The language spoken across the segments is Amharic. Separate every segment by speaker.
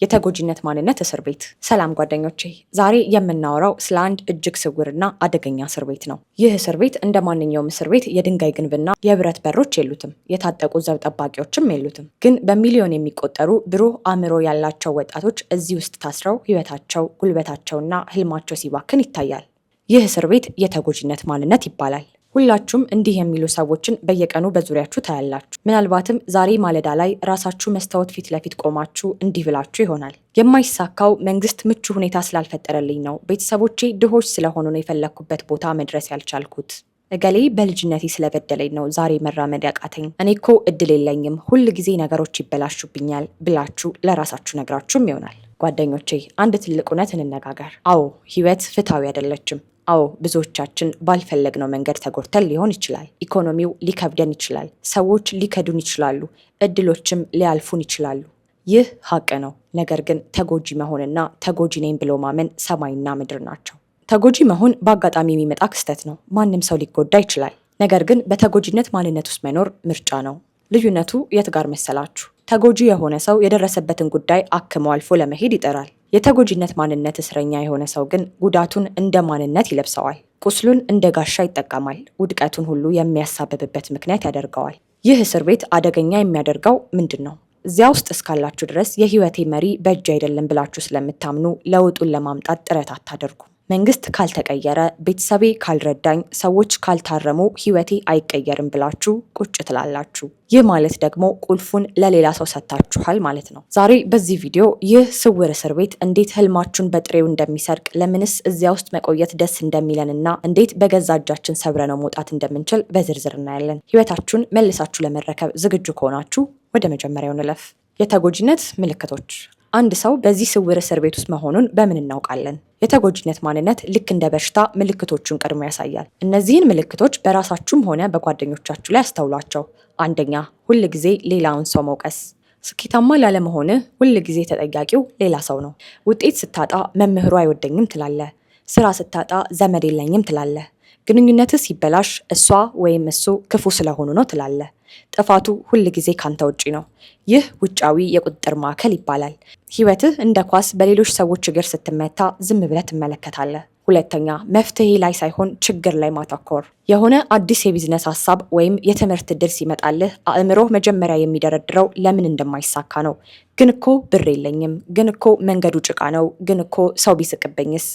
Speaker 1: የተጎጂነት ማንነት እስር ቤት። ሰላም ጓደኞቼ፣ ዛሬ የምናወራው ስለ አንድ እጅግ ስውርና አደገኛ እስር ቤት ነው። ይህ እስር ቤት እንደ ማንኛውም እስር ቤት የድንጋይ ግንብና የብረት በሮች የሉትም፣ የታጠቁ ዘብ ጠባቂዎችም የሉትም። ግን በሚሊዮን የሚቆጠሩ ብሩህ አእምሮ ያላቸው ወጣቶች እዚህ ውስጥ ታስረው ሕይወታቸው፣ ጉልበታቸውና ህልማቸው ሲባክን ይታያል። ይህ እስር ቤት የተጎጂነት ማንነት ይባላል። ሁላችሁም እንዲህ የሚሉ ሰዎችን በየቀኑ በዙሪያችሁ ታያላችሁ። ምናልባትም ዛሬ ማለዳ ላይ ራሳችሁ መስታወት ፊት ለፊት ቆማችሁ እንዲህ ብላችሁ ይሆናል። የማይሳካው መንግስት ምቹ ሁኔታ ስላልፈጠረልኝ ነው። ቤተሰቦቼ ድሆች ስለሆኑ ነው የፈለግኩበት ቦታ መድረስ ያልቻልኩት። እገሌ በልጅነቴ ስለበደለኝ ነው ዛሬ መራመድ ያቃተኝ። እኔ እኮ እድል የለኝም፣ ሁል ጊዜ ነገሮች ይበላሹብኛል ብላችሁ ለራሳችሁ ነግራችሁም ይሆናል። ጓደኞቼ፣ አንድ ትልቅ እውነት እንነጋገር። አዎ፣ ህይወት ፍትሃዊ አይደለችም። አዎ፣ ብዙዎቻችን ባልፈለግነው መንገድ ተጎድተን ሊሆን ይችላል። ኢኮኖሚው ሊከብደን ይችላል። ሰዎች ሊከዱን ይችላሉ። እድሎችም ሊያልፉን ይችላሉ። ይህ ሀቅ ነው። ነገር ግን ተጎጂ መሆንና ተጎጂ ነኝ ብሎ ማመን ሰማይና ምድር ናቸው። ተጎጂ መሆን በአጋጣሚ የሚመጣ ክስተት ነው። ማንም ሰው ሊጎዳ ይችላል። ነገር ግን በተጎጂነት ማንነት ውስጥ መኖር ምርጫ ነው። ልዩነቱ የት ጋር መሰላችሁ? ተጎጂ የሆነ ሰው የደረሰበትን ጉዳይ አክሞ አልፎ ለመሄድ ይጠራል። የተጎጂነት ማንነት እስረኛ የሆነ ሰው ግን ጉዳቱን እንደ ማንነት ይለብሰዋል። ቁስሉን እንደ ጋሻ ይጠቀማል። ውድቀቱን ሁሉ የሚያሳብብበት ምክንያት ያደርገዋል። ይህ እስር ቤት አደገኛ የሚያደርገው ምንድን ነው? እዚያ ውስጥ እስካላችሁ ድረስ የህይወቴ መሪ በእጅ አይደለም ብላችሁ ስለምታምኑ ለውጡን ለማምጣት ጥረት አታደርጉ። መንግስት ካልተቀየረ፣ ቤተሰቤ ካልረዳኝ፣ ሰዎች ካልታረሙ ህይወቴ አይቀየርም ብላችሁ ቁጭ ትላላችሁ። ይህ ማለት ደግሞ ቁልፉን ለሌላ ሰው ሰጥታችኋል ማለት ነው። ዛሬ በዚህ ቪዲዮ ይህ ስውር እስር ቤት እንዴት ህልማችሁን በጥሬው እንደሚሰርቅ፣ ለምንስ እዚያ ውስጥ መቆየት ደስ እንደሚለንና እንዴት በገዛ እጃችን ሰብረነው መውጣት እንደምንችል በዝርዝር እናያለን። ህይወታችሁን መልሳችሁ ለመረከብ ዝግጁ ከሆናችሁ ወደ መጀመሪያው እንለፍ። የተጎጂነት ምልክቶች። አንድ ሰው በዚህ ስውር እስር ቤት ውስጥ መሆኑን በምን እናውቃለን? የተጎጂነት ማንነት ልክ እንደ በሽታ ምልክቶቹን ቀድሞ ያሳያል። እነዚህን ምልክቶች በራሳችሁም ሆነ በጓደኞቻችሁ ላይ አስተውሏቸው። አንደኛ፣ ሁል ጊዜ ሌላውን ሰው መውቀስ። ስኬታማ ላለመሆንህ ሁል ጊዜ ተጠያቂው ሌላ ሰው ነው። ውጤት ስታጣ መምህሩ አይወደኝም ትላለህ። ስራ ስታጣ ዘመድ የለኝም ትላለህ። ግንኙነትህ ሲበላሽ እሷ ወይም እሱ ክፉ ስለሆኑ ነው ትላለህ። ጥፋቱ ሁል ጊዜ ካንተ ውጪ ነው። ይህ ውጫዊ የቁጥጥር ማዕከል ይባላል። ህይወትህ እንደ ኳስ በሌሎች ሰዎች እግር ስትመታ ዝም ብለህ ትመለከታለህ። ሁለተኛ፣ መፍትሄ ላይ ሳይሆን ችግር ላይ ማተኮር። የሆነ አዲስ የቢዝነስ ሀሳብ ወይም የትምህርት እድል ሲመጣልህ አእምሮህ መጀመሪያ የሚደረድረው ለምን እንደማይሳካ ነው። ግን እኮ ብር የለኝም፣ ግን እኮ መንገዱ ጭቃ ነው፣ ግን እኮ ሰው ቢስቅብኝስ።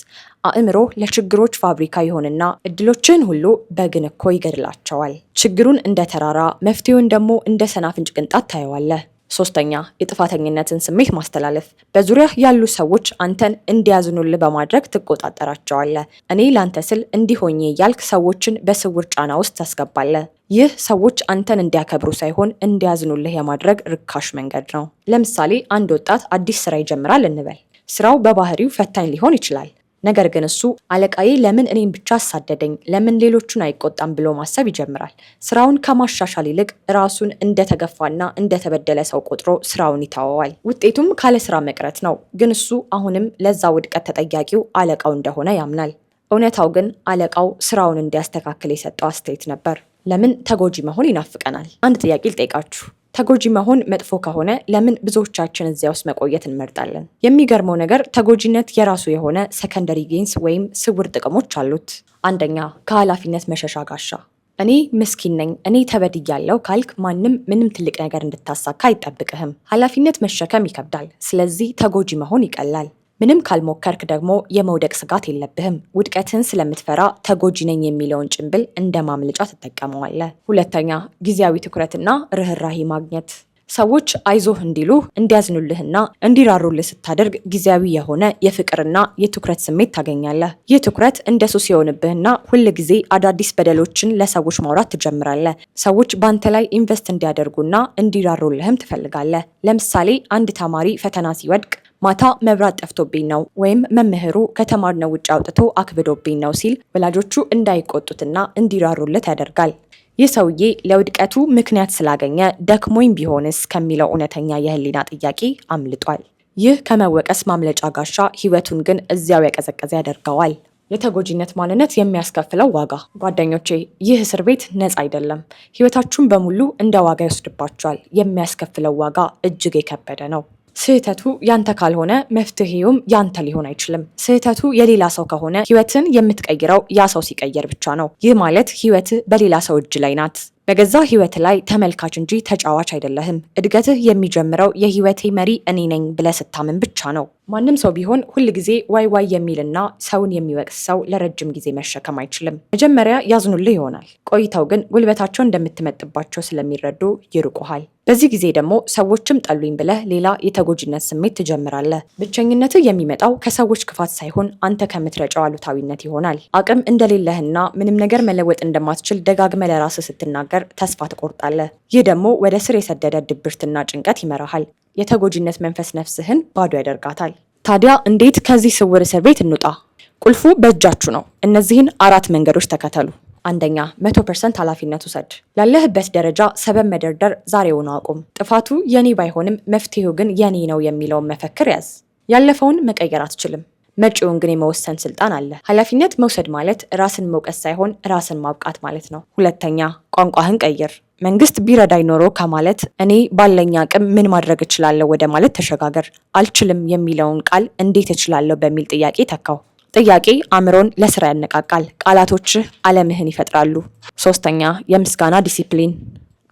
Speaker 1: አእምሮህ ለችግሮች ፋብሪካ ይሆንና እድሎችን ሁሉ በግን እኮ ይገድላቸዋል። ችግሩን እንደ ተራራ፣ መፍትሄውን ደግሞ እንደ ሰናፍንጭ ቅንጣት ታየዋለህ። ሶስተኛ፣ የጥፋተኝነትን ስሜት ማስተላለፍ። በዙሪያህ ያሉ ሰዎች አንተን እንዲያዝኑልህ በማድረግ ትቆጣጠራቸዋለህ። እኔ ላንተ ስል እንዲሆኜ እያልክ ሰዎችን በስውር ጫና ውስጥ ታስገባለህ። ይህ ሰዎች አንተን እንዲያከብሩ ሳይሆን እንዲያዝኑልህ የማድረግ ርካሽ መንገድ ነው። ለምሳሌ አንድ ወጣት አዲስ ስራ ይጀምራል እንበል። ስራው በባህሪው ፈታኝ ሊሆን ይችላል። ነገር ግን እሱ አለቃዬ ለምን እኔን ብቻ አሳደደኝ፣ ለምን ሌሎቹን አይቆጣም ብሎ ማሰብ ይጀምራል። ስራውን ከማሻሻል ይልቅ ራሱን እንደተገፋና እንደተበደለ ሰው ቆጥሮ ስራውን ይተወዋል። ውጤቱም ካለ ስራ መቅረት ነው። ግን እሱ አሁንም ለዛ ውድቀት ተጠያቂው አለቃው እንደሆነ ያምናል። እውነታው ግን አለቃው ስራውን እንዲያስተካክል የሰጠው አስተያየት ነበር። ለምን ተጎጂ መሆን ይናፍቀናል? አንድ ጥያቄ ልጠይቃችሁ። ተጎጂ መሆን መጥፎ ከሆነ ለምን ብዙዎቻችን እዚያ ውስጥ መቆየት እንመርጣለን? የሚገርመው ነገር ተጎጂነት የራሱ የሆነ ሰከንደሪ ጌንስ ወይም ስውር ጥቅሞች አሉት። አንደኛ፣ ከኃላፊነት መሸሻ ጋሻ። እኔ ምስኪን ነኝ፣ እኔ ተበድያለሁ ካልክ ማንም ምንም ትልቅ ነገር እንድታሳካ አይጠብቅህም። ኃላፊነት መሸከም ይከብዳል። ስለዚህ ተጎጂ መሆን ይቀላል። ምንም ካልሞከርክ ደግሞ የመውደቅ ስጋት የለብህም። ውድቀትን ስለምትፈራ ተጎጂ ነኝ የሚለውን ጭንብል እንደ ማምለጫ ትጠቀመዋለህ። ሁለተኛ፣ ጊዜያዊ ትኩረትና ርህራሄ ማግኘት። ሰዎች አይዞህ እንዲሉህ፣ እንዲያዝኑልህና እንዲራሩልህ ስታደርግ ጊዜያዊ የሆነ የፍቅርና የትኩረት ስሜት ታገኛለህ። ይህ ትኩረት እንደ ሱስ የሆንብህና ሁል ጊዜ አዳዲስ በደሎችን ለሰዎች ማውራት ትጀምራለህ። ሰዎች በአንተ ላይ ኢንቨስት እንዲያደርጉና እንዲራሩልህም ትፈልጋለህ። ለምሳሌ አንድ ተማሪ ፈተና ሲወድቅ ማታ መብራት ጠፍቶብኝ ነው ወይም መምህሩ ከተማርነው ውጭ አውጥቶ አክብዶብኝ ነው ሲል ወላጆቹ እንዳይቆጡትና እንዲራሩለት ያደርጋል። ይህ ሰውዬ ለውድቀቱ ምክንያት ስላገኘ ደክሞኝ ቢሆንስ ከሚለው እውነተኛ የህሊና ጥያቄ አምልጧል። ይህ ከመወቀስ ማምለጫ ጋሻ ህይወቱን ግን እዚያው ያቀዘቀዘ ያደርገዋል። የተጎጂነት ማንነት የሚያስከፍለው ዋጋ። ጓደኞቼ፣ ይህ እስር ቤት ነፃ አይደለም። ህይወታችሁን በሙሉ እንደ ዋጋ ይወስድባችኋል። የሚያስከፍለው ዋጋ እጅግ የከበደ ነው። ስህተቱ ያንተ ካልሆነ መፍትሄውም ያንተ ሊሆን አይችልም። ስህተቱ የሌላ ሰው ከሆነ ህይወትን የምትቀይረው ያ ሰው ሲቀየር ብቻ ነው። ይህ ማለት ህይወት በሌላ ሰው እጅ ላይ ናት። በገዛ ህይወት ላይ ተመልካች እንጂ ተጫዋች አይደለህም። እድገትህ የሚጀምረው የህይወቴ መሪ እኔ ነኝ ብለህ ስታምን ብቻ ነው። ማንም ሰው ቢሆን ሁል ጊዜ ዋይ ዋይ የሚልና ሰውን የሚወቅስ ሰው ለረጅም ጊዜ መሸከም አይችልም። መጀመሪያ ያዝኑልህ ይሆናል፣ ቆይተው ግን ጉልበታቸው እንደምትመጥባቸው ስለሚረዱ ይርቁሃል። በዚህ ጊዜ ደግሞ ሰዎችም ጠሉኝ ብለህ ሌላ የተጎጂነት ስሜት ትጀምራለህ። ብቸኝነትህ የሚመጣው ከሰዎች ክፋት ሳይሆን አንተ ከምትረጨው አሉታዊነት ይሆናል። አቅም እንደሌለህና ምንም ነገር መለወጥ እንደማትችል ደጋግመህ ለራስህ ስትናገር ተስፋ ትቆርጣለህ። ይህ ደግሞ ወደ ስር የሰደደ ድብርትና ጭንቀት ይመራሃል። የተጎጂነት መንፈስ ነፍስህን ባዶ ያደርጋታል። ታዲያ እንዴት ከዚህ ስውር እስር ቤት እንውጣ? ቁልፉ በእጃችሁ ነው። እነዚህን 4 መንገዶች ተከተሉ። አንደኛ፣ 100% ኃላፊነት ውሰድ። ላለህበት ደረጃ ሰበብ መደርደር ዛሬውኑ አቁም። ጥፋቱ የኔ ባይሆንም መፍትሄው ግን የኔ ነው የሚለውን መፈክር ያዝ። ያለፈውን መቀየር አትችልም፣ መጪውን ግን የመወሰን ስልጣን አለ። ኃላፊነት መውሰድ ማለት ራስን መውቀስ ሳይሆን ራስን ማብቃት ማለት ነው። ሁለተኛ፣ ቋንቋህን ቀይር። መንግስት ቢረዳኝ ኖሮ ከማለት እኔ ባለኝ አቅም ምን ማድረግ እችላለሁ ወደ ማለት ተሸጋገር። አልችልም የሚለውን ቃል እንዴት እችላለሁ በሚል ጥያቄ ተካው። ጥያቄ አእምሮን ለስራ ያነቃቃል። ቃላቶችህ ዓለምህን ይፈጥራሉ። ሶስተኛ፣ የምስጋና ዲሲፕሊን።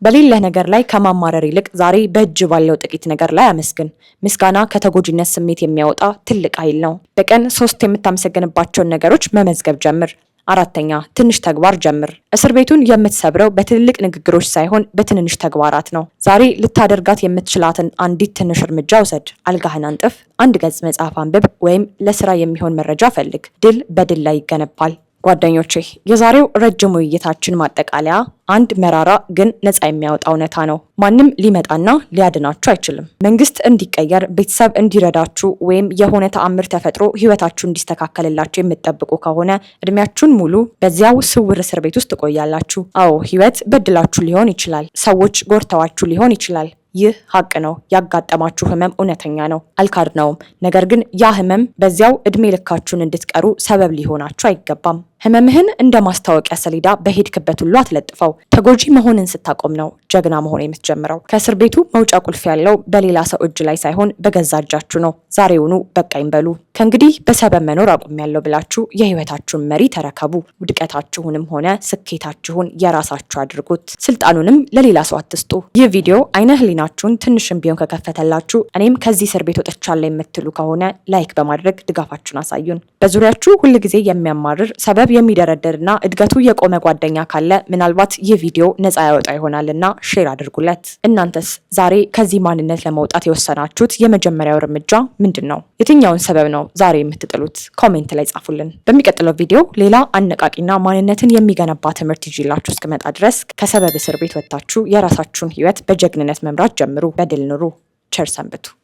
Speaker 1: በሌለህ ነገር ላይ ከማማረር ይልቅ ዛሬ በእጅ ባለው ጥቂት ነገር ላይ አመስግን። ምስጋና ከተጎጂነት ስሜት የሚያወጣ ትልቅ ኃይል ነው። በቀን 3 የምታመሰግንባቸውን ነገሮች መመዝገብ ጀምር። አራተኛ፣ ትንሽ ተግባር ጀምር። እስር ቤቱን የምትሰብረው በትልልቅ ንግግሮች ሳይሆን በትንንሽ ተግባራት ነው። ዛሬ ልታደርጋት የምትችላትን አንዲት ትንሽ እርምጃ ውሰድ። አልጋህን አንጥፍ፣ 1 ገጽ መጽሐፍ አንብብ፣ ወይም ለስራ የሚሆን መረጃ ፈልግ። ድል በድል ላይ ይገነባል። ጓደኞቼ፣ የዛሬው ረጅም ውይይታችን ማጠቃለያ አንድ መራራ ግን ነፃ የሚያወጣ እውነታ ነው። ማንም ሊመጣና ሊያድናችሁ አይችልም። መንግስት እንዲቀየር፣ ቤተሰብ እንዲረዳችሁ ወይም የሆነ ተአምር ተፈጥሮ ህይወታችሁ እንዲስተካከልላችሁ የምትጠብቁ ከሆነ እድሜያችሁን ሙሉ በዚያው ስውር እስር ቤት ውስጥ ትቆያላችሁ። አዎ፣ ህይወት በድላችሁ ሊሆን ይችላል። ሰዎች ጎርተዋችሁ ሊሆን ይችላል። ይህ ሀቅ ነው። ያጋጠማችሁ ህመም እውነተኛ ነው፣ አልካድነውም። ነገር ግን ያ ህመም በዚያው እድሜ ልካችሁን እንድትቀሩ ሰበብ ሊሆናችሁ አይገባም። ህመምህን እንደ ማስታወቂያ ሰሌዳ በሄድክበት ሁሉ አትለጥፈው። ተጎጂ መሆንን ስታቆም ነው ጀግና መሆን የምትጀምረው። ከእስር ቤቱ መውጫ ቁልፍ ያለው በሌላ ሰው እጅ ላይ ሳይሆን በገዛ እጃችሁ ነው። ዛሬውኑ በቃኝ በሉ። ከእንግዲህ በሰበብ መኖር አቁሜያለሁ ብላችሁ የህይወታችሁን መሪ ተረከቡ። ውድቀታችሁንም ሆነ ስኬታችሁን የራሳችሁ አድርጉት። ስልጣኑንም ለሌላ ሰው አትስጡ። ይህ ቪዲዮ አይነ ህሊናችሁን ትንሽም ቢሆን ከከፈተላችሁ፣ እኔም ከዚህ እስር ቤት ወጥቻለሁ የምትሉ ከሆነ ላይክ በማድረግ ድጋፋችሁን አሳዩን። በዙሪያችሁ ሁልጊዜ የሚያማርር ሰበብ የሚደረደርና እድገቱ የቆመ ጓደኛ ካለ ምናልባት ይህ ቪዲዮ ነፃ ያወጣ ይሆናልና ሼር አድርጉለት። እናንተስ ዛሬ ከዚህ ማንነት ለመውጣት የወሰናችሁት የመጀመሪያው እርምጃ ምንድን ነው? የትኛውን ሰበብ ነው ዛሬ የምትጥሉት? ኮሜንት ላይ ጻፉልን። በሚቀጥለው ቪዲዮ ሌላ አነቃቂና ማንነትን የሚገነባ ትምህርት ይዤላችሁ እስክመጣ ድረስ ከሰበብ እስር ቤት ወጥታችሁ የራሳችሁን ህይወት በጀግንነት መምራት ጀምሩ። በድል ኑሩ። ቸር ሰንብቱ።